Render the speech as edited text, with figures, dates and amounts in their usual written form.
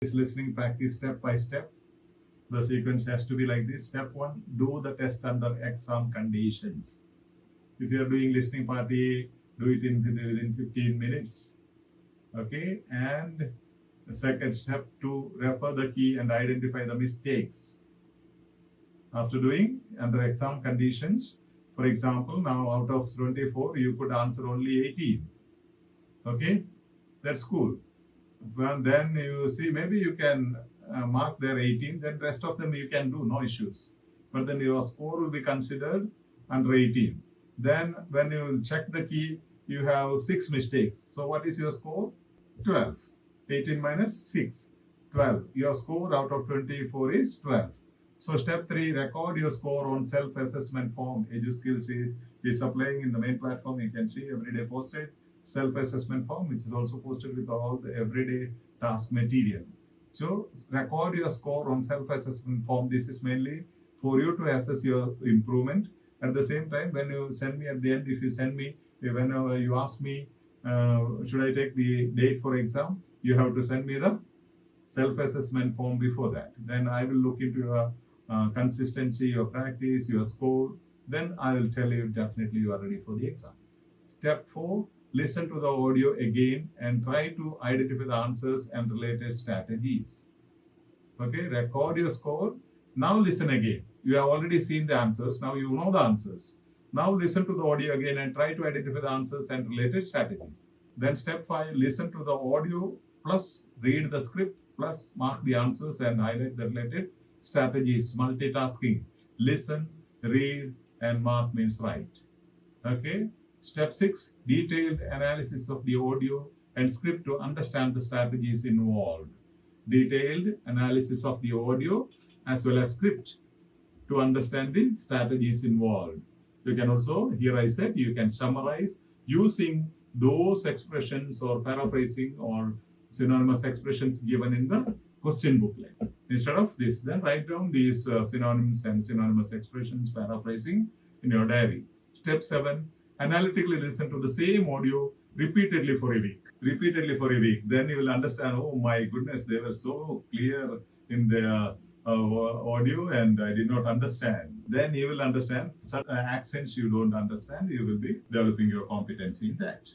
This listening practice step by step. The sequence has to be like this. Step 1, do the test under exam conditions. If you are doing listening party, do it within 15 minutes. Okay, and the second step 2, refer the key and identify the mistakes. After doing under exam conditions, for example, now out of 24, you could answer only 18. Okay, that's cool. Well, then you see, maybe you can mark there 18, then rest of them you can do, no issues. But then your score will be considered under 18. Then when you check the key, you have 6 mistakes. So what is your score? 12. 18 minus 6, 12. Your score out of 24 is 12. So step 3, record your score on self-assessment form. EduSkills is applying in the main platform. You can see everyday posted self-assessment form, which is also posted with all the everyday task material. So record your score on self-assessment form. This is mainly for you to assess your improvement. At the same time, when you send me at the end, if you send me, whenever you ask me, should I take the date for exam, you have to send me the self-assessment form before that. Then I will look into your consistency, your practice, your score. Then I will tell you definitely you are ready for the exam. Step 4, listen to the audio again and try to identify the answers and related strategies. Okay, record your score. Now listen again. You have already seen the answers. Now you know the answers. Now listen to the audio again and try to identify the answers and related strategies. Then step 5, listen to the audio plus read the script plus mark the answers and highlight the related strategies. Multitasking. Listen, read and mark means write. Okay. Step 6, detailed analysis of the audio and script to understand the strategies involved. Detailed analysis of the audio as well as script to understand the strategies involved. You can also, here I said, you can summarize using those expressions or paraphrasing or synonymous expressions given in the question booklet. Instead of this, then write down these synonyms and synonymous expressions, paraphrasing in your diary. Step 7, analytically listen to the same audio repeatedly for a week. Repeatedly for a week. Then you will understand, oh my goodness, they were so clear in their audio and I did not understand. Then you will understand such accents you don't understand. You will be developing your competency in that.